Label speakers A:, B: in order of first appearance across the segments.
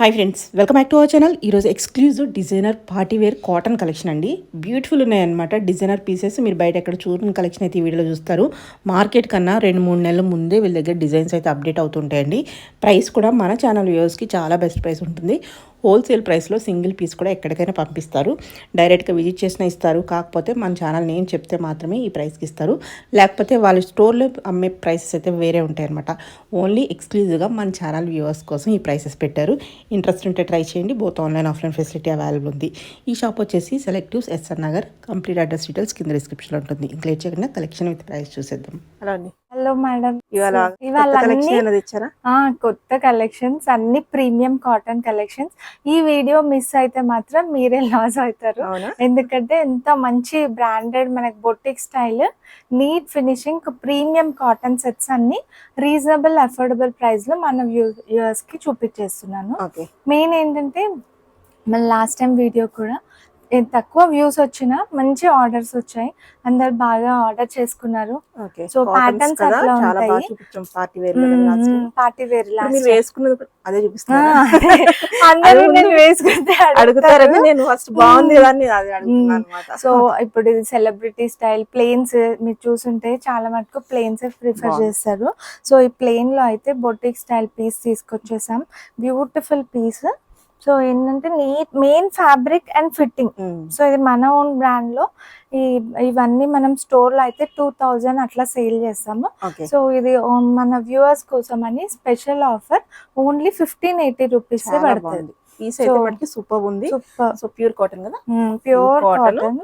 A: Hi friends, welcome back to our channel. ఈరోజు exclusive designer party wear cotton collection అండి. Beautiful ఉన్నాయన్నమాట designer pieces. మీరు బయట ఎక్కడ చూడని కలెక్షన్ అయితే ఈ వీడియోలో చూస్తారు. మార్కెట్ కన్నా 2-3 నెలల ముందే వీళ్ళ దగ్గర డిజైన్స్ అయితే అప్డేట్ అవుతుంటాయండి. ప్రైస్ కూడా మన ఛానల్ వ్యూవర్స్కి చాలా బెస్ట్ ప్రైస్ ఉంటుంది. హోల్సేల్ ప్రైస్లో సింగిల్ పీస్ కూడా ఎక్కడికైనా పంపిస్తారు. డైరెక్ట్గా విజిట్ చేసినా ఇస్తారు. కాకపోతే మన ఛానల్ నేమ్ చెప్తే మాత్రమే ఈ ప్రైస్కి ఇస్తారు. లేకపోతే వాళ్ళ స్టోర్లో అమ్మే ప్రైసెస్ అయితే వేరే ఉంటాయన్నమాట. ఓన్లీ ఎక్స్క్లూజివ్గా మన ఛానల్ వ్యూవర్స్ కోసం ఈ ప్రైసెస్ పెట్టారు. ఇంట్రెస్ట్ ఉంటే ట్రై చేయండి. Both online offline facility available ఉంది. ఈ షాప్ వచ్చేసి Selectives SR Nagar. Complete address details కింద డిస్క్రిప్షన్లో ఉంటుంది. ఇంకా లేట్ చేయకుండా కలెక్షన్ విత్ ప్రైస్ చూసేద్దాం. హలో అండి.
B: హలో మేడం,
A: ఇవాళ కలెక్షన్ ఇచ్చారా?
B: కొత్త కలెక్షన్స్ అన్ని ప్రీమియం కాటన్ కలెక్షన్స్. ఈ వీడియో మిస్ అయితే మాత్రం మీరే లాస్ అవుతారు. ఎందుకంటే ఎంత మంచి బ్రాండెడ్ మనకి boutique style neat finishing premium cotton sets అన్ని రీజనబుల్ అఫోర్డబుల్ ప్రైస్ లో మన వ్యూవర్స్ కి చూపించేస్తున్నాను. మెయిన్ ఏంటంటే మన లాస్ట్ టైం వీడియో కూడా తక్కువ వ్యూస్ వచ్చినా మంచి ఆర్డర్స్ వచ్చాయి. అందరు బాగా ఆర్డర్ చేసుకున్నారు. సో ప్యాటర్న్స్ అట్లా ఉంటాయి. పార్టీ వేర్
A: అదే చూపిస్తాను. అందరూ
B: వేసుకుంటే
A: అడుగుతారు. నేను ఫస్ట్ బాగుంది
B: సో ఇప్పుడు ఇది సెలబ్రిటీ స్టైల్ ప్లేన్స్ మీరు చూసుంటే చాలా మటుకు ప్లేన్స్ ప్రిఫర్ చేస్తారు. సో ఈ ప్లేన్ లో అయితే బొటిక్ స్టైల్ పీస్ తీసుకొచ్చేసాం. Beautiful piece. సో ఏంటంటే main fabric and fitting. So ఇది మన ఓన్ బ్రాండ్ లో ఇవన్నీ మనం స్టోర్ లో అయితే 2000 అట్లా సేల్ చేస్తాము. సో ఇది మన వ్యూవర్స్ కోసం అని స్పెషల్ ఆఫర్ ఓన్లీ 1580 రూపీస్ పడుతుంది.
A: సూపర్ ఉంది. ప్యూర్ కాటన్ కదా,
B: pure cotton,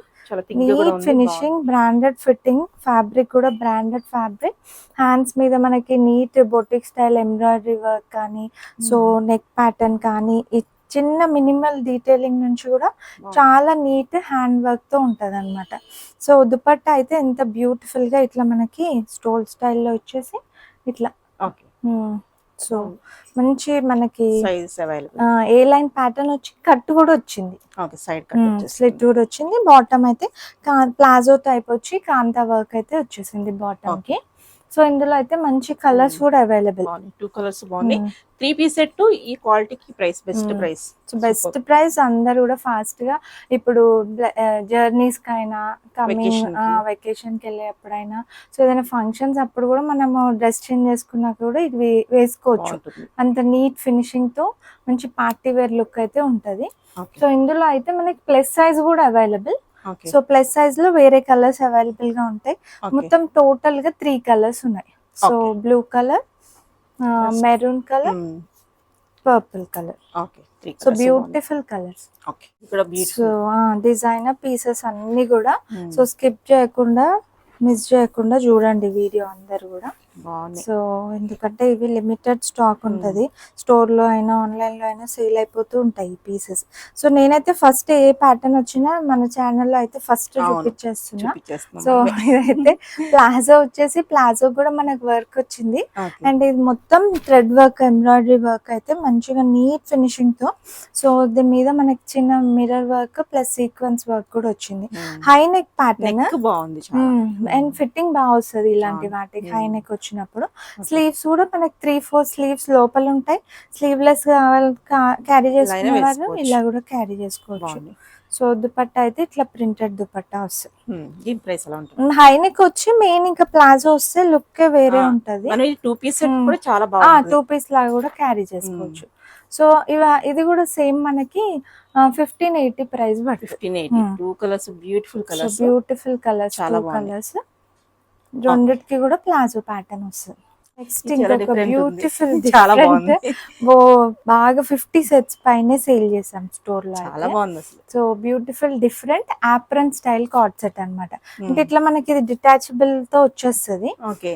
B: neat finishing, branded fitting, fabric కూడా బ్రాండెడ్ ఫ్యాబ్రిక్. హ్యాండ్స్ మీద మనకి neat boutique style embroidery work కానీ, సో నెక్ ప్యాటర్న్ కానీ, చిన్న మినిమల్ డీటెయిలింగ్ నుంచి కూడా చాలా నీట్ హ్యాండ్ వర్క్ తో ఉంటది అనమాట. సో దుపట్టా అయితే ఎంత బ్యూటిఫుల్ గా ఇట్లా మనకి స్టోల్ స్టైల్లో వచ్చేసి ఇట్లా. సో మంచి మనకి ఏ లైన్ ప్యాటర్న్ వచ్చి కట్ కూడా వచ్చింది, స్లిట్ కూడా వచ్చింది. బాటమ్ అయితే ప్లాజో టైప్ వచ్చి కాంతా వర్క్ అయితే వచ్చేసింది బాటమ్ కి. సో ఇందులో అయితే మంచి కలర్స్ కూడా అవైలబుల్.
A: 2 కలర్స్ బాగున్నాయి. 3 పీస్ సెట్ ఈ క్వాలిటీకి price best price.
B: So best price. అందరు కూడా ఫాస్ట్ గా ఇప్పుడు జర్నీస్ కైనా కమింగ్ వెకేషన్ కి వెళ్ళేప్పుడైనా, సో ఏదైనా ఫంక్షన్స్ అప్పుడు కూడా మనము డ్రెస్ చేంజ్ చేసుకున్నాక కూడా ఇది వేసుకోవచ్చు. అంత నీట్ ఫినిషింగ్ తో మంచి పార్టీ వేర్ లుక్ అయితే ఉంటది. సో ఇందులో అయితే మనకి ప్లస్ సైజ్ కూడా అవైలబుల్. సో ప్లస్ సైజ్ లో వేరే కలర్స్ అవైలబుల్ గా ఉంటాయి. మొత్తం టోటల్ గా 3 కలర్స్ ఉన్నాయి. So blue colour, maroon colour, purple colour. So beautiful colours. So designer pieces అన్ని కూడా సో స్కిప్ చేయకుండా మిస్ చేయకుండా చూడండి వీడియో అందరు కూడా. సో ఎందుకంటే ఇవి లిమిటెడ్ స్టాక్ ఉంటది. స్టోర్ లో అయినా ఆన్లైన్ లో అయినా సేల్ అయిపోతూ ఉంటాయి ఈ పీసెస్. సో నేనైతే ఫస్ట్ ఏ ప్యాటర్న్ వచ్చినా మన ఛానల్లో అయితే ఫస్ట్ చూపించేస్తున్నా. సో ఇదైతే ప్లాజో వచ్చేసి ప్లాజో కూడా మనకు వర్క్ వచ్చింది. అండ్ ఇది మొత్తం థ్రెడ్ వర్క్ ఎంబ్రాయిడరీ వర్క్ అయితే మంచిగా నీట్ ఫినిషింగ్ తో. సో దీని మీద మనకి చిన్న mirror work plus sequence work కూడా వచ్చింది. హై నెక్ ప్యాటర్న్ బాగుంది అండ్ ఫిట్టింగ్ బాగా వస్తుంది ఇలాంటి వాటికి హై నెక్ వచ్చినప్పుడు. స్లీవ్స్ కూడా మనకి 3-4 స్లీవ్స్ లోపల ఉంటాయి. స్లీవ్లెస్ క్యారీ చేసుకునే వారు ఇలా కూడా క్యారీ చేసుకోవచ్చు. సో దుపట్టా అయితే ఇట్లా ప్రింటెడ్ దుపట్టా వస్తుంది. హై నెక్ వచ్చి మెయిన్ ఇంకా ప్లాజో వస్తే లుక్ వేరే ఉంటది.
A: 2
B: పీస్ లాగా కూడా క్యారీ చేసుకోవచ్చు. సో ఇది కూడా సేమ్ మనకి 1580 ప్రైస్ పడుతుంది.
A: 2 colours beautiful colours.
B: Beautiful colours, 2 colours. రెండిటికి కూడా ప్లాజో ప్యాటర్న్ వస్తుంది. నెక్స్ట్ ఇంకొక బ్యూటిఫుల్ బాగా 50 సెట్స్ పైనే సేల్ చేసాం స్టోర్ లో. So beautiful different apron style cord set అనమాట. అంటే ఇట్లా మనకి ఇది డిటాచబుల్ తో వచ్చేస్తుంది.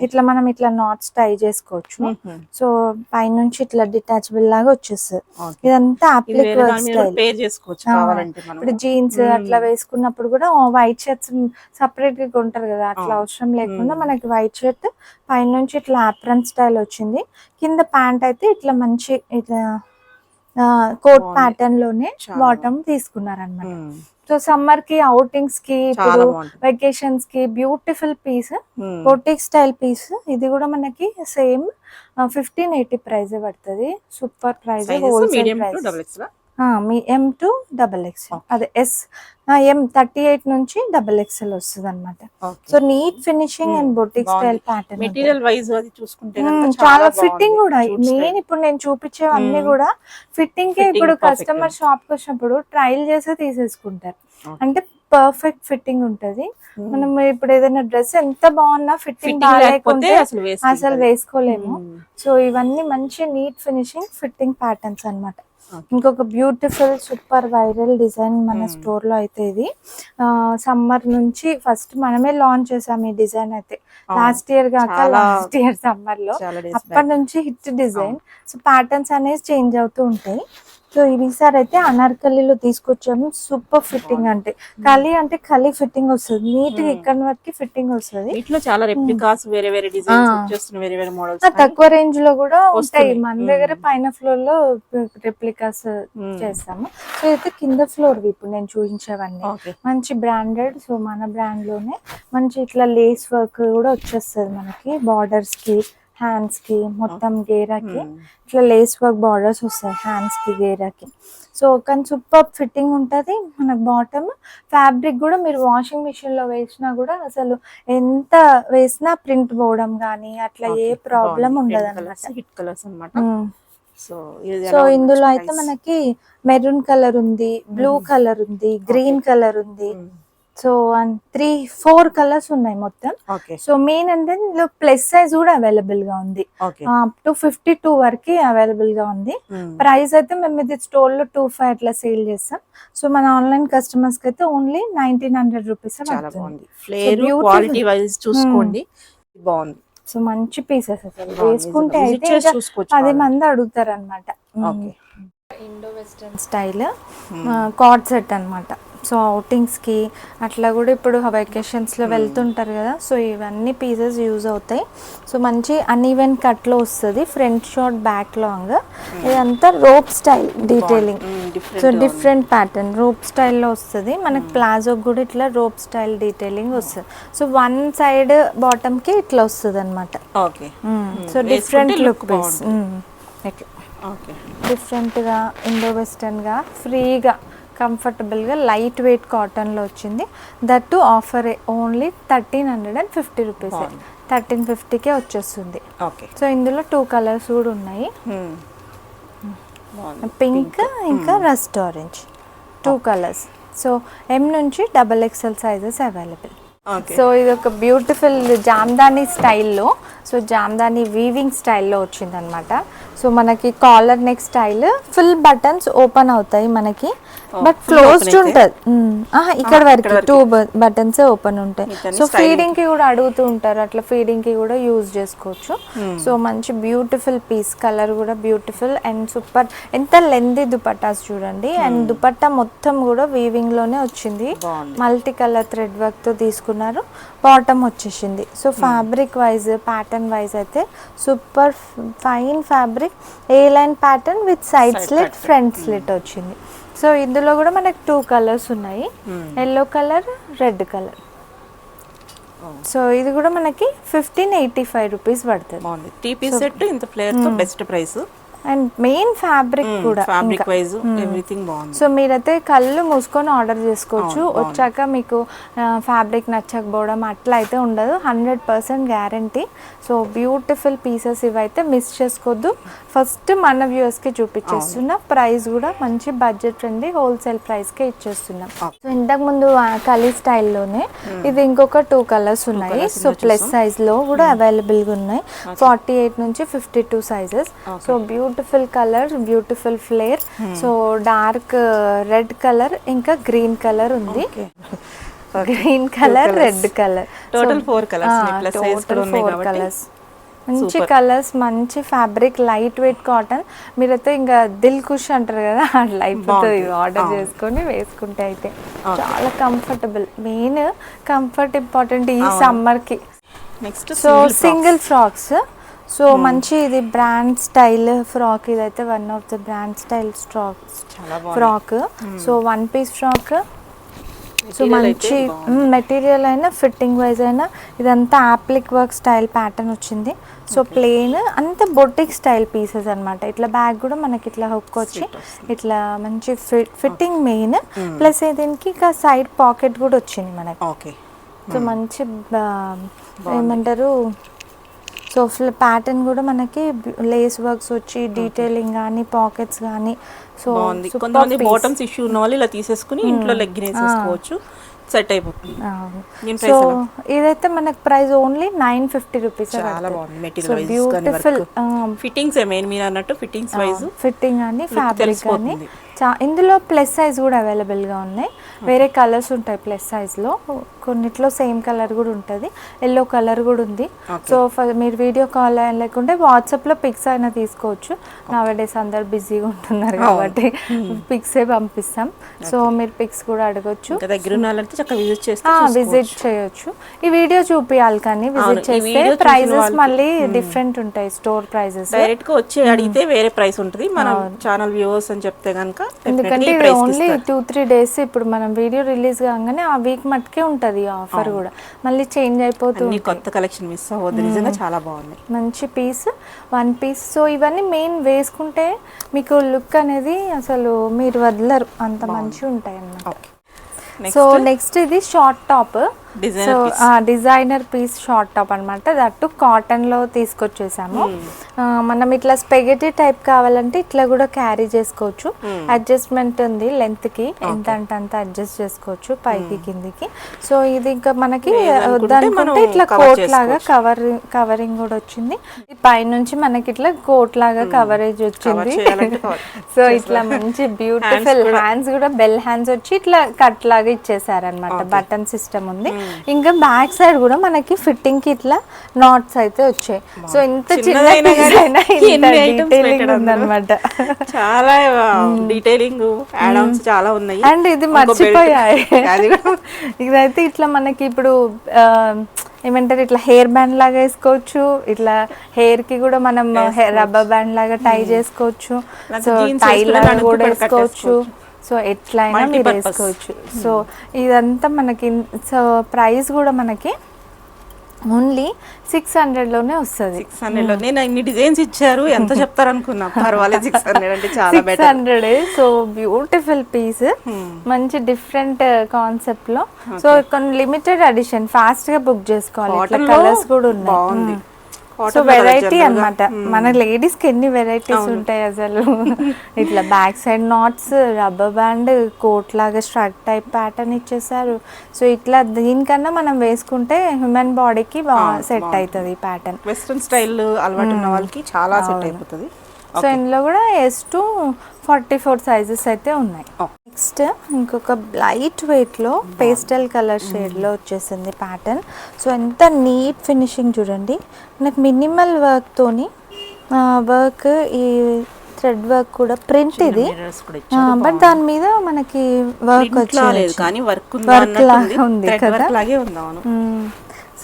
B: ఇట్లా మనం ఇట్లా నాట్స్ టై చేసుకోవచ్చు. సో పైనుంచి ఇట్లా డిటాచబుల్ లాగా వచ్చేస్తుంది. ఇదంతా అప్లిక్ వర్క్ స్టైల్. ఇప్పుడు జీన్స్ అట్లా వేసుకున్నప్పుడు కూడా వైట్ షర్ట్స్ సపరేట్ గా కొంటారు కదా, అట్లా అవసరం లేకుండా మనకి వైట్ షర్ట్ పైనుంచి ఇట్లా ఆప్రన్ స్టైల్ వచ్చింది. కింద ప్యాంట్ అయితే ఇట్లా మంచి ఇట్లా కోట్
A: బాగుంది.
B: ప్యాటర్న్ లోనే
A: చాలా
B: బాటమ్ తీసుకున్నారనమాట.
A: ఉమ్,
B: సో సమ్మర్ కి అవుటింగ్స్ కి ఇప్పుడు
A: చాలా బాగుంటుంది.
B: వెకేషన్స్ కి బ్యూటిఫుల్ పీస్,
A: ఉమ్,
B: బొటిక్ స్టైల్ పీస్. ఇది కూడా మనకి సేమ్ 1580 ప్రైస్ పడుతుంది. Super price,
A: sizes
B: wholesale
A: medium to
B: price.
A: Double X
B: me M to XX, అదే S M 38 నుంచి XXL వస్తుంది అనమాట. So neat finishing and boutique style pattern.
A: Material wise అది చూసుకుంటే గనుక
B: చాలా
A: చాలా
B: ఫిట్టింగ్
A: బాగుంది.
B: కూడా
A: జూట్
B: మెయిన్
A: స్టైల్.
B: ఇప్పుడు నేను చూపించేవన్నీ కూడా ఫిట్టింగ్ కే.
A: Fitting
B: ఇప్పుడు
A: perfect
B: కస్టమర్
A: ఉంది.
B: షాప్ కి వచ్చినప్పుడు ట్రయల్ చేసే తీసేసుకుంటారు.
A: Okay.
B: అంటే పర్ఫెక్ట్ ఫిట్టింగ్ ఉంటది. మనం ఇప్పుడు ఏదైనా డ్రెస్ ఎంత బాగున్నా ఫిట్టింగ్
A: ఫిట్టింగ్ లేకపోతే
B: బాగాలేకుంటే
A: అసలు
B: అసలు వేసుకోలేము.
A: ఉమ్,
B: సో ఇవన్నీ మంచి నీట్ ఫినిషింగ్ ఫిట్టింగ్ ప్యాటర్న్స్ అన్నమాట.
A: Okay.
B: ఇంకొక బ్యూటిఫుల్ సూపర్ వైరల్ డిజైన్ మన స్టోర్ లో అయితే ఇది సమ్మర్ నుంచి ఫస్ట్ మనమే లాంచ్ చేసాం ఈ డిజైన్ అయితే. లాస్ట్ ఇయర్ కాక లాస్ట్ ఇయర్ సమ్మర్ లో
A: చాలా days
B: అప్పటి నుంచి హిట్ డిజైన్. సో ప్యాటర్న్స్ అనేది చేంజ్ అవుతూ ఉంటాయి. సో ఈసారి అయితే అనార్కలిలో తీసుకొచ్చాము. సూపర్ ఫిట్టింగ్, అంటే ఖాళీ ఫిట్టింగ్ వస్తుంది. నీట్ గా ఇక్కడ వరకు ఫిట్టింగ్ వస్తుంది.
A: వీటిలో చాలా రెప్లికాస్ వేరే వేరే డిజైన్స్ వచ్చేస్తున్నాయి, వేరే వేరే మోడల్స్.
B: తక్కువ రేంజ్ లో కూడా ఉంటాయి మన దగ్గర. పైన ఫ్లోర్ లో రెప్లికాస్ చేస్తాము. సో అయితే కింద ఫ్లోర్ ఇప్పుడు నేను చూపించేవన్నీ మంచి బ్రాండెడ్. సో మన బ్రాండ్ లోనే మంచి ఇట్లా లేస్ వర్క్ కూడా వచ్చేస్తుంది మనకి. బార్డర్స్ కి, హ్యాండ్స్ కి, మొత్తం గేరాకి ఇట్లా లేస్ వర్క్ బార్డర్స్ వస్తాయి హ్యాండ్స్ కి, గేరాకి. సో కానీ సూపర్ ఫిట్టింగ్ ఉంటుంది మనకు. బాటమ్ ఫ్యాబ్రిక్ కూడా మీరు వాషింగ్ మిషన్ లో వేసినా కూడా అసలు ఎంత వేసినా ప్రింట్ పోవడం కానీ అట్లా ఏ ప్రాబ్లం ఉండదు అనమాట.
A: హిట్ కలర్స్ అన్నమాట.
B: సో ఇందులో అయితే మనకి మెరూన్ కలర్ ఉంది, బ్లూ కలర్ ఉంది, గ్రీన్ కలర్ ఉంది. సో 3-4 కలర్స్ ఉన్నాయి మొత్తం. సో మెయిన్ అంటే ఇందులో ప్లస్ సైజ్ కూడా అవైలబుల్ గా ఉంది. అప్ టు 52 వరకు అవైలబుల్ గా ఉంది. ప్రైస్ అయితే మేము ఇది స్టోర్ లో 25 అట్లా సేల్ చేస్తాం. సో మన ఆన్లైన్ కస్టమర్స్ కి అయితే ఓన్లీ 1900 రూపీస్.
A: క్వాలిటీ వైజ్ చూసుకోండి, బాగుంది.
B: సో మంచి పీసెస్ అసలు వేసుకుంటే అయితే 10 మంది అడుగుతారు అనమాట. Indo western style cord set అన్నమాట. సో అవుటింగ్స్కి అట్లా కూడా ఇప్పుడు వెకేషన్స్లో వెళ్తుంటారు కదా. సో ఇవన్నీ పీసెస్ యూజ్ అవుతాయి. సో మంచి అన్ఈవెన్ కట్లో వస్తుంది. Front short, back long. ఇదంతా rope style detailing. So different pattern rope స్టైల్లో వస్తుంది మనకి. ప్లాజోకి కూడా ఇట్లా రోప్ స్టైల్ డీటెయిలింగ్ వస్తుంది. సో వన్ సైడ్ బాటమ్కి ఇట్లా వస్తుంది అనమాట. సో డిఫరెంట్ లుక్ పీస్ ఇట్లా డిఫరెంట్గా ఇండో వెస్టర్న్గా ఫ్రీగా కంఫర్టబుల్గా లైట్ వెయిట్ కాటన్లో వచ్చింది. That to offer only 1350 rupees. 1350కే వచ్చేస్తుంది. సో ఇందులో 2 కలర్స్ కూడా ఉన్నాయి, పింక్ ఇంకా rust orange. 2 colours. So M నుంచి XXL సైజెస్ అవైలబుల్. సో ఇది ఒక బ్యూటిఫుల్ జామ్దానీ స్టైల్లో, సో జామ్దానీ వీవింగ్ స్టైల్లో వచ్చిందనమాట. సో మనకి caller neck style, full buttons open అవుతాయి మనకి, బట్ క్లోజ్డ్ ఉంటుంది. ఇక్కడ వరకు 2 బటన్స్ ఓపెన్ ఉంటాయి. సో ఫీడింగ్ కి కూడా అడుగుతూ ఉంటారు, అట్లా ఫీడింగ్ కి కూడా యూజ్ చేసుకోవచ్చు. సో మంచి బ్యూటిఫుల్ పీస్, కలర్ కూడా బ్యూటిఫుల్ అండ్ సూపర్. ఎంత లెంతీ దుపట్టాస్ చూడండి. అండ్ దుపట్టా మొత్తం కూడా వీవింగ్ లోనే వచ్చింది. మల్టీ కలర్ థ్రెడ్ వర్క్ తో తీసుకున్నారు. బాటమ్ వచ్చేసింది. So fabric wise, pattern wise అయితే super fine fabric. A line pattern with side slit, front slit వచ్చింది. సో ఇందులో కూడా మనకి 2 కలర్స్ ఉన్నాయి, yellow colour, red colour. So ఇది కూడా మనకి 1585 రూపీస్ పడుతుంది.
A: 3 పీస్ సెట్ ఇంత ఫ్లేర్ తో best price.
B: And main fabric కూడా
A: ఫ్యాబ్రిక్ వైజ్ ఎవ్రీథింగ్ బాగుంది.
B: సో మీరైతే కళ్ళు మూసుకొని ఆర్డర్ చేసుకోవచ్చు. వచ్చాక మీకు ఫ్యాబ్రిక్ నచ్చకపోవడం అట్లా అయితే ఉండదు. 100% గ్యారంటీ. సో బ్యూటిఫుల్ పీసెస్ ఇవైతే మిస్ చేసుకోవద్దు. ఫస్ట్ మన వ్యూవర్స్కి చూపించేస్తున్నా. ప్రైస్ కూడా మంచి బడ్జెట్ ఫ్రెండ్లీ హోల్సేల్ ప్రైస్కే ఇచ్చేస్తున్నాం. సో ఇంతకుముందు కలీ స్టైల్లోనే ఇది ఇంకొక 2 కలర్స్ ఉన్నాయి. సో ప్లస్ సైజ్లో కూడా అవైలబుల్గా ఉన్నాయి. 48 నుంచి 52 sizes. So beautiful colour, beautiful flare. So dark red colour ఇంకా గ్రీన్ కలర్ ఉంది. Green colour, red colour,
A: total 4 colours. Plus size కూడా ఉన్నాయి కాబట్టి
B: మంచి కలర్స్, మంచి ఫ్యాబ్రిక్, లైట్ వెయిట్ కాటన్. మీరైతే ఇంకా దిల్ ఖుష్ అంటారు కదా, అట్లా అయిపోతుంది. ఆర్డర్ చేసుకొని వేసుకుంటే అయితే చాలా కంఫర్టబుల్. మెయిన్ కంఫర్ట్ ఇంపార్టెంట్ ఈ సమ్మర్కి.
A: Next
B: so single frocks. So మంచి ఇది బ్రాండ్ స్టైల్ ఫ్రాక్, ఇదైతే one of the brand style frock. So 1 piece frock. So మంచి మెటీరియల్ అయినా ఫిట్టింగ్ వైజ్ అయినా ఇదంతా యాప్లిక్ వర్క్ స్టైల్ ప్యాటర్న్ వచ్చింది. సో ప్లెయిన్ అంత బొటిక్ స్టైల్ పీసెస్ అన్నమాట. ఇట్లా బ్యాగ్ కూడా మనకి ఇట్లా హుక్ వచ్చి ఇట్లా మంచి ఫిట్టింగ్ మెయిన్ ప్లస్ దీనికి ఇక సైడ్ పాకెట్ కూడా వచ్చింది మనకి. సో మంచి ఏమంటారు, సో ప్యాటర్న్ కూడా మనకి లేస్ వర్క్స్ వచ్చి డీటెయిలింగ్ కానీ పాకెట్స్ కానీ. సో
A: కొంతమంది బాటమ్స్ ఇష్యూ ఉన్న వాళ్ళు ఇలా తీసేసుకుని ఇంట్లో లెగ్గిన్ వేసేసుకోవచ్చు, సెట్ అయిపోతుంది.
B: సో ఇదైతే మనకి ప్రైస్ ఓన్లీ 950 రూపీస్.
A: చాలా బాగుంది మెటీరియల్ బ్యూటిఫుల్. ఫిట్టింగ్స్ మెయిన్ మీరు అన్నట్టు ఫిట్టింగ్స్ వైజ్
B: ఫిట్టింగ్ అని ఫ్యాబ్రిక్ కానీ ఇందులో ప్లస్ సైజ్ కూడా అవైలబుల్గా ఉన్నాయి. వేరే కలర్స్ ఉంటాయి ప్లస్ సైజ్లో, కొన్నిట్లో సేమ్ కలర్ కూడా ఉంటుంది, ఎల్లో కలర్ కూడా ఉంది. సో మీరు వీడియో కాల్ లేకుంటే వాట్సాప్లో పిక్స్ అయినా తీసుకోవచ్చు. నవడేస్ అందరు బిజీగా ఉంటున్నారు కాబట్టి పిక్సే పంపిస్తాం. సో మీరు పిక్స్ కూడా అడగొచ్చు, విజిట్ చేయొచ్చు. ఈ వీడియో చూపియాలి కానీ విజిట్ చేస్తే ప్రైజెస్ మళ్ళీ డిఫరెంట్ ఉంటాయి. స్టోర్ ప్రైజెస్
A: డైరెక్ట్ గా వచ్చి అడిగితే వేరే ప్రైస్ ఉంటుంది. మన ఛానల్ వ్యూవర్స్ అని చెప్తే కనుక
B: ఎందుకంటే ఇది ఓన్లీ 2-3 డేస్. ఇప్పుడు మనం వీడియో రిలీజ్ కాగానే ఆ వీక్ మట్టుకే ఉంటుంది ఆఫర్ కూడా, మళ్ళీ చేంజ్ అయిపోతుంది.
A: కొత్త కలెక్షన్ మిస్ అవ్వద్దు, నిజంగా చాలా బాగుంది.
B: మంచి పీస్ 1 పీస్. సో ఇవన్నీ మెయిన్ వేసుకుంటే మీకు లుక్ అనేది అసలు మీరు వదలరు, అంత మంచిగా ఉంటాయి అన్నమాట. సో నెక్స్ట్ ఇది short top. So designer piece short top అనమాట. దట్టు కాటన్ లో తీసుకొచ్చేసాము. మనం ఇట్లా స్పెగెటీ టైప్ కావాలంటే ఇట్లా కూడా క్యారీ చేసుకోవచ్చు. అడ్జస్ట్మెంట్ ఉంది లెంత్ కి, ఎంత అంటే అంత అడ్జస్ట్ చేసుకోవచ్చు పైకి కిందికి. సో ఇది ఇంకా మనకి వద్దనుకుంటే ఇట్లా కోట్ లాగా కవరింగ్ కూడా వచ్చింది. పైనుంచి మనకి ఇట్లా కోట్ లాగా కవరేజ్ వచ్చింది. సో ఇట్లా మంచి బ్యూటిఫుల్ హ్యాండ్స్ కూడా బెల్ హ్యాండ్స్ వచ్చి ఇట్లా కట్ లాగా ఇచ్చేసారనమాట. బటన్ సిస్టమ్ ఉంది. ఇంకా బ్యాక్ సైడ్ కూడా మనకి ఫిట్టింగ్ కి ఇట్లా నాట్స్ అయితే వచ్చాయి. సో ఇంత చిన్న ఉందన్నమాట,
A: చాలా డీటెయిలింగ్ చాలా ఉన్నాయి.
B: అండ్ ఇది మర్చిపోయాయి, ఇదైతే ఇట్లా మనకి ఇప్పుడు ఏమంటారు ఇట్లా హెయిర్ బ్యాండ్ లాగా వేసుకోవచ్చు. ఇట్లా హెయిర్ కి కూడా మనం రబ్బర్ బ్యాండ్ లాగా టై చేసుకోవచ్చు. సో టై లాగా కూడా వేసుకోవచ్చు. సో ఎట్లయినా మీరు వేసుకోవచ్చు. సో ఇదంతా మనకి సో ప్రైస్ కూడా మనకి ఓన్లీ 600లోనే వస్తుంది.
A: 600లో నేను ఇన్ని డిజైన్స్ ఇచ్చారు ఎంత చెప్తారు అనుకున్నా, పర్వాలేదు 600 అంటే చాలా బెటర్.
B: 600. సో బ్యూటిఫుల్ పీస్, మంచి డిఫరెంట్ కాన్సెప్ట్ లో. సో కొన్ని లిమిటెడ్ ఎడిషన్ ఫాస్ట్ గా బుక్ చేసుకోవాలి. కలర్స్ కూడా ఉన్నాయి. సో వెరైటీ అన్నమాట. మన లేడీస్ కి ఎన్ని వెరైటీస్ ఉంటాయి అసలు. ఇట్లా back side knots, rubber band, coat లాగా స్ట్రక్ టైప్ ప్యాటర్న్ ఇచ్చేసారు. సో ఇట్లా దీనికన్నా మనం వేసుకుంటే హ్యూమన్ బాడీకి బాగా సెట్ అవుతుంది ఈ ప్యాటర్న్.
A: వెస్ట్రన్ స్టైల్ అలవాటు ఉన్న వాళ్ళకి చాలా సెట్ అయిపోతుంది.
B: సో ఇందులో కూడా S to 44 సైజెస్ అయితే ఉన్నాయి. నెక్స్ట్ ఇంకొక లైట్ వెయిట్లో పేస్టల్ కలర్ షేడ్లో వచ్చేసింది ప్యాటర్న్. సో ఎంత నీట్ ఫినిషింగ్ చూడండి. మనకు మినిమల్ వర్క్తోని వర్క్, ఈ థ్రెడ్ వర్క్ కూడా ప్రింట్ ఇది, బట్ దాని మీద మనకి వర్క్ వచ్చి వర్క్ లాగా ఉంది కదా.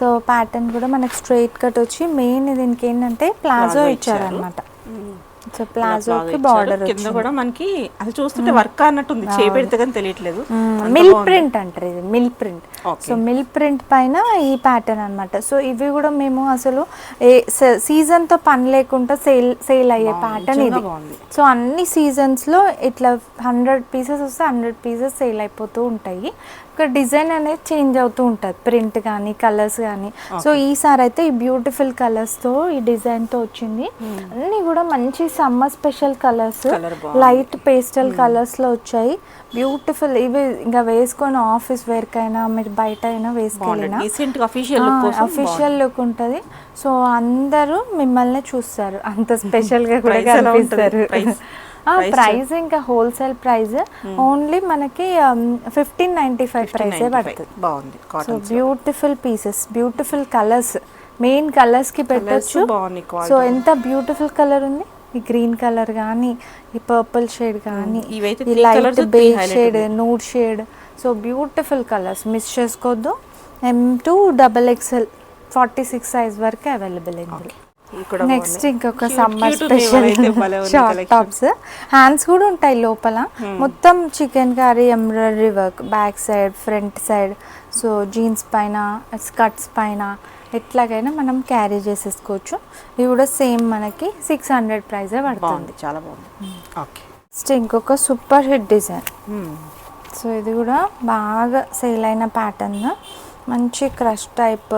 B: సో ప్యాటర్న్ కూడా మనకి స్ట్రైట్ కట్ వచ్చి మెయిన్ దీనికి ఏంటంటే ప్లాజో ఇచ్చారనమాట. సో ప్లాజోకి బార్డర్
A: కింద కూడా మనకి అసలు చూస్తుంటే వర్క్ అన్నట్టుంది, చేపెడితే కానీ తెలియట్లేదు.
B: మిల్ ప్రింట్ అంటారు ఇది, mill print. So mill print పైన ఈ ప్యాటర్న్ అన్నమాట. సో ఇవి కూడా మేము అసలు సీజన్ తో పని లేకుండా సేల్ అయ్యే ప్యాటర్న్ ఇది. సో అన్ని సీజన్స్ లో ఇట్లా 100 పీసెస్ వస్తే 100 పీసెస్ సేల్ అయిపోతూ ఉంటాయి. ఒక డిజైన్ అనేది చేంజ్ అవుతూ ఉంటుంది, ప్రింట్ కానీ కలర్స్ కానీ. సో ఈసారి అయితే ఈ బ్యూటిఫుల్ కలర్స్తో ఈ డిజైన్తో వచ్చింది. అన్నీ కూడా మంచి summer special colours, light pastel కలర్స్లో వచ్చాయి. బ్యూటిఫుల్. ఇవి ఇంకా వేసుకొని ఆఫీస్ వేర్కైనా మీరు బయట అయినా వేసుకెళ్ళినా అఫీషియల్ లుక్ ఉంటుంది. సో అందరూ మిమ్మల్ని చూస్తారు, అంత స్పెషల్గా కూడా కనిపిస్తారు. ప్రైస్ ఇంకా హోల్సేల్ ప్రైస్ ఓన్లీ మనకి 1595 ప్రైసే పడుతుంది.
A: బాగుంది.
B: So beautiful pieces, beautiful colours, main colours కి పెట్టచ్చు. సో ఎంత బ్యూటిఫుల్ కలర్ ఉంది. ఈ గ్రీన్ కలర్ కానీ, ఈ పర్పుల్ షేడ్ కానీ, ఈ light beige shade, nude shade. So beautiful colours, miss చేసుకోవద్దు. M to XXL 46 సైజ్ వరకు అవైలబుల్ ఇందులో. నెక్స్ట్ ఇంకొక summer special short tops, hands కూడా ఉంటాయి లోపల. మొత్తం chicken curry embroidery work, back side front side. So jeans పైన స్కర్ట్స్ పైన ఎట్లాగైనా మనం క్యారీ చేసేసుకోవచ్చు. ఇవి కూడా సేమ్ మనకి 600 ప్రైజే పడుతుంది.
A: చాలా బాగుంది. ఓకే,
B: నెక్స్ట్ ఇంకొక సూపర్ హిట్ డిజైన్. సో ఇది కూడా బాగా సేల్ అయిన ప్యాటర్న్, మంచి క్రష్ టైప్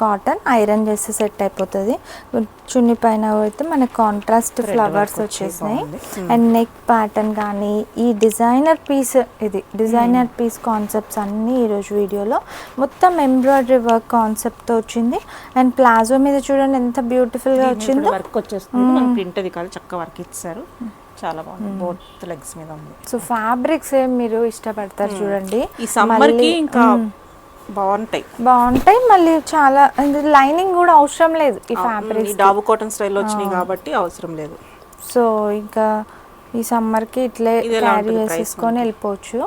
B: కాటన్, ఐరన్ చేస్తే సెట్ అయిపోతుంది. చున్ని పైన అయితే మనకి కాంట్రాస్ట్ ఫ్లవర్స్ వచ్చేసినాయి. అండ్ నెక్ ప్యాటర్న్ కానీ ఈ డిజైనర్ పీస్, ఇది డిజైనర్ పీస్ కాన్సెప్ట్స్ అన్నీ ఈరోజు వీడియోలో మొత్తం ఎంబ్రాయిడరీ వర్క్ కాన్సెప్ట్తో వచ్చింది. అండ్ ప్లాజో మీద చూడండి ఎంత బ్యూటిఫుల్గా వచ్చిందో.
A: వర్క్ వచ్చేస్తుంది, ప్రింట్ అది కాదు, చక్క వర్క్ ఇచ్చారు. చాలా బాగుంది, బోత్ లెగ్స్ మీద ఉంది.
B: సో ఫ్యాబ్రిక్స్ ఏం మీరు ఇష్టపడతారు చూడండి,
A: ఈ సమ్మర్ కి ఇంకా
B: బాగుంటాయి. మళ్ళీ చాలా లైనింగ్ కూడా అవసరం లేదు ఈ ఫ్యాబ్రిక్,
A: డాబు కాటన్ స్టైల్ వచ్చినాయి కాబట్టి అవసరం లేదు.
B: సో ఇంకా ఈ సమ్మర్కి ఇట్లే క్యారీ చేసేసుకొని వెళ్ళిపోవచ్చు.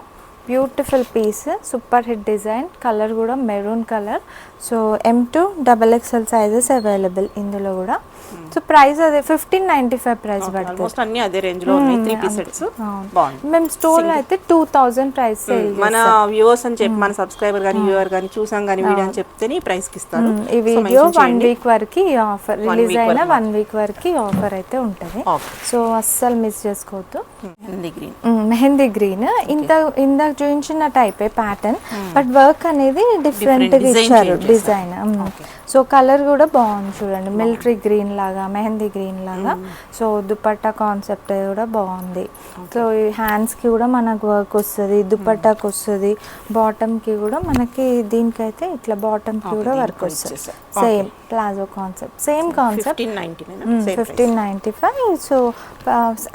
B: Beautiful piece, super hit design, colour కూడా maroon colour. So M2 XXL sizes available ఇందులో కూడా. సో ప్రైస్ అదే 1595 ప్రైస్ పడుతుంది.
A: అన్ని అదే రేంజ్ లో ఉన్నాయి. 3 పీస్ సెట్స్ బాగుంది.
B: మేము స్టోర్ లో అయితే 2000 ప్రైస్ సేల్.
A: మన వ్యూవర్స్ అని చెప్పి, మన సబ్స్క్రైబర్ గానీ వ్యూవర్ గానీ చూసాం గానీ వీడియో అని చెప్తేనే ఈ ప్రైస్ కి ఇస్తారు.
B: ఈ వీడియో 1 వీక్ వరకు ఆఫర్ రిలీజ్ అయిన 1 వీక్ వరకు ఆఫర్ అయితే ఉంటది. సో అస్సలు మిస్ చేసుకోవద్దు. మెహందీ గ్రీన్ ఇందాక చూపించిన టైపే ప్యాటర్న్, బట్ వర్క్ అనేది డిఫరెంట్ గా ఇచ్చారు డిజైన్. సో కలర్ కూడా బాగుంది చూడండి, మిలిటరీ గ్రీన్ లాగా, మెహందీ గ్రీన్ లాగా. సో దుపట్టా కాన్సెప్ట్ కూడా బాగుంది. సో ఈ హ్యాండ్స్ కి కూడా మనకు వర్క్ వస్తుంది, దుపట్టాకి వస్తుంది, బాటమ్ కి కూడా మనకి దీనికైతే ఇట్లా బాటమ్ కి కూడా వర్క్ వస్తుంది. Same palazzo concept, same concept 1595. So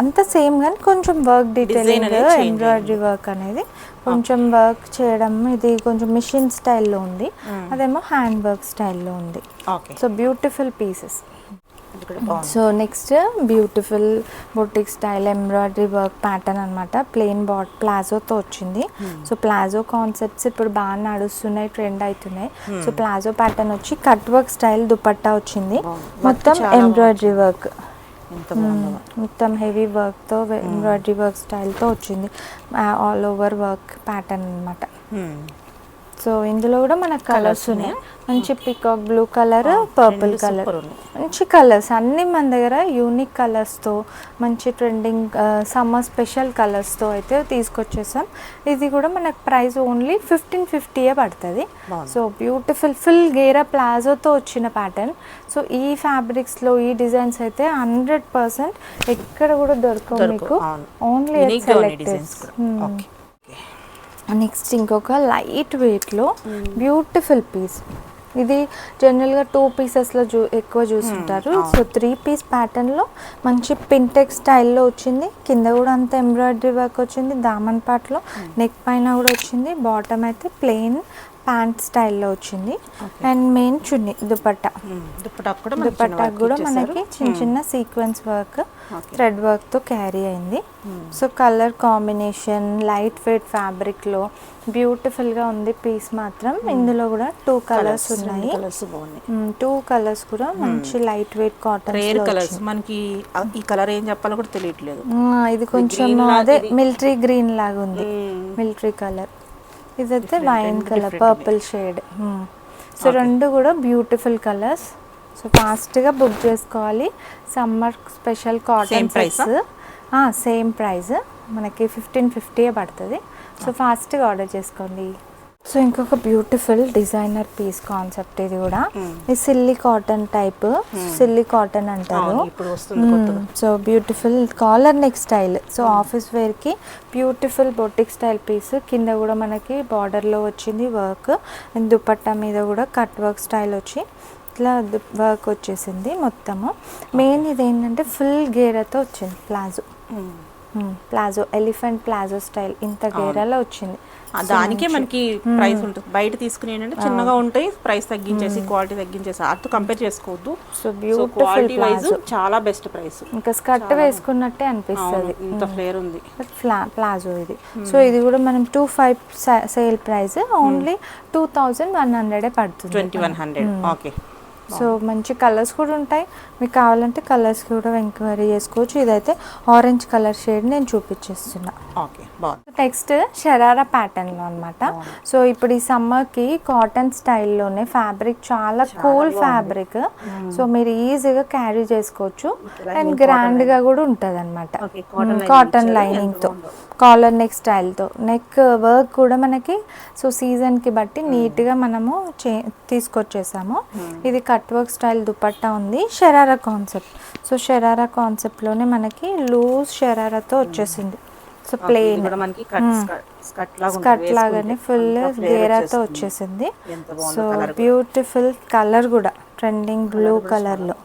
B: అంతా సేమ్ కానీ కొంచెం వర్క్ డీటెయిలింగ్, ఎంబ్రాయిడరీ వర్క్ అనేది కొంచెం వర్క్ చేయడం, ఇది కొంచెం మిషన్ స్టైల్లో ఉంది, అదేమో హ్యాండ్ వర్క్ స్టైల్లో ఉంది. So beautiful pieces. So next beautiful boutique style embroidery work pattern అనమాట, ప్లెయిన్ ప్లాజోతో వచ్చింది. సో ప్లాజో కాన్సెప్ట్స్ ఇప్పుడు బాగా నడుస్తున్నాయి, ట్రెండ్ అవుతున్నాయి. సో ప్లాజో ప్యాటర్న్ వచ్చి కట్ వర్క్ స్టైల్ దుపట్టా వచ్చింది, మొత్తం ఎంబ్రాయిడరీ వర్క్, మొత్తం హెవీ వర్క్తో ఎంబ్రాయిడరీ వర్క్ స్టైల్తో వచ్చింది. ఆల్ ఓవర్ వర్క్ ప్యాటర్న్ అనమాట. సో ఇందులో కూడా మనకు కలర్స్ ఉన్నాయి, మంచి peacock blue colour, purple colour, మంచి కలర్స్ అన్నీ మన దగ్గర యూనిక్ కలర్స్తో, మంచి ట్రెండింగ్ సమ్మర్ స్పెషల్ కలర్స్తో అయితే తీసుకొచ్చేసాం. ఇది కూడా మనకు ప్రైస్ ఓన్లీ 1550 పడుతుంది. సో బ్యూటిఫుల్ ఫుల్ గేరా ప్లాజోతో వచ్చిన ప్యాటర్న్. సో ఈ ఫ్యాబ్రిక్స్లో ఈ డిజైన్స్ అయితే 100% ఎక్కడ కూడా దొరకవు మీకు, ఓన్లీ సెలెక్టెడ్. నెక్స్ట్ ఇంకొక లైట్ వెయిట్లో బ్యూటిఫుల్ పీస్, ఇది జనరల్గా 2 పీసెస్లో ఎక్కువ చూస్తుంటారు. సో 3 పీస్ ప్యాటర్న్లో మంచి పింటెక్ స్టైల్లో వచ్చింది, కింద కూడా అంత ఎంబ్రాయిడరీ వర్క్ వచ్చింది, దామన్ పార్ట్లో నెక్ పైన కూడా వచ్చింది, బాటమ్ అయితే ప్లెయిన్ ప్యాంట్ స్టైల్లో వచ్చింది. అండ్ మెయిన్ చున్నీ దుపట్టా కూడా మనకి చిన్న చిన్న సీక్వెన్స్ వర్క్, థ్రెడ్ వర్క్తో క్యారీ అయింది. So colour combination light weight ఫ్యాబ్రిక్లో బ్యూటిఫుల్గా ఉంది పీస్ మాత్రం. ఇందులో కూడా 2 కలర్స్ ఉన్నాయి, 2 కలర్స్ కూడా మంచి లైట్ వెయిట్ కాటన్
A: కలర్స్. మనకి ఈ కలర్ ఏం చెప్పాలో కూడా తెలియట్లేదు.
B: ఇది కొంచెం అదే మిలిటరీ గ్రీన్ లాగా ఉంది, మిలిటరీ కలర్. ఇదైతే wine colour, purple shade. So రెండు కూడా బ్యూటిఫుల్ కలర్స్. సో ఫాస్ట్గా బుక్ చేసుకోవాలి. Summer special cotton sets same price మనకి 1550 పడుతుంది. సో ఫాస్ట్గా ఆర్డర్ చేసుకోండి. సో ఇంకొక బ్యూటిఫుల్ డిజైనర్ పీస్ కాన్సెప్ట్, ఇది కూడా ఈ silly cotton type, silly cotton అంటారు. So beautiful collar neck style. So office వేర్కి బ్యూటిఫుల్ బొటిక్ స్టైల్ పీస్, కింద కూడా మనకి బార్డర్లో వచ్చింది వర్క్, అండ్ దుపట్టా మీద కూడా కట్ వర్క్ స్టైల్ వచ్చి ఇట్లా వర్క్ వచ్చేసింది మొత్తము. మెయిన్ ఇది ఏంటంటే ఫుల్ గేరాతో వచ్చింది ప్లాజో, ఎలిఫెంట్ ప్లాజో స్టైల్, ఇంత గేరాలో వచ్చింది.
A: దానికే మనకి ప్రైస్ ఉంటుంది. బయట తీసుకుని ఏంటంటే చిన్నగా ఉంటాయి, ప్రైస్ తగ్గించేసి క్వాలిటీ తగ్గించేసి అటు కంపేర్ చేసుకోవద్దు.
B: సో బ్యూటిఫుల్
A: వైజ్ చాలా బెస్ట్ ప్రైస్.
B: ఇంకా స్కర్ట్ వేసుకున్నట్టే అనిపిస్తుంది,
A: ఇంత ఫ్లేర్ ఉంది
B: ప్లాజో ఇది. సో ఇది కూడా మనం 25 సేల్ ప్రైస్ ఓన్లీ 2100 పడుతుంది.
A: 2100. ఓకే.
B: సో మంచి కలర్స్ కూడా ఉంటాయి, మీకు కావాలంటే కలర్స్ కూడా ఎంక్వైరీ చేసుకోవచ్చు. ఇదైతే ఆరెంజ్ కలర్ షేడ్ నేను చూపించేస్తున్నా.
A: ఓకే, బాగుంది.
B: నెక్స్ట్ షరారా ప్యాటర్న్లో అనమాట. సో ఇప్పుడు ఈ సమ్మర్కి కాటన్ స్టైల్లోనే ఫ్యాబ్రిక్ చాలా కూల్ ఫ్యాబ్రిక్. సో మీరు ఈజీగా క్యారీ చేసుకోవచ్చు అండ్ గ్రాండ్గా కూడా ఉంటుంది అనమాట. కాటన్ లైనింగ్తో కాలర్ నెక్ స్టైల్తో, నెక్ వర్క్ కూడా మనకి సో సీజన్కి బట్టి నీట్గా మనము తీసుకొచ్చేసాము. ఇది కట్ వర్క్ స్టైల్ దుపట్టా ఉంది, షరారా కాన్సెప్ట్. సో షరారా కాన్సెప్ట్లోనే మనకి లూజ్ షరారాతో వచ్చేసింది. సో ప్లెయిన్ స్కర్ట్ లాగానే ఫుల్ గేరాతో వచ్చేసింది. సో బ్యూటిఫుల్ కలర్ కూడా ట్రెండింగ్ బ్లూ కలర్లో.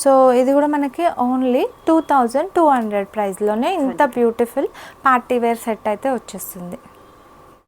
B: సో ఇది కూడా మనకి ఓన్లీ 2200 ప్రైస్లోనే ఇంత బ్యూటిఫుల్ పార్టీ వేర్ సెట్ అయితే వచ్చేస్తుంది.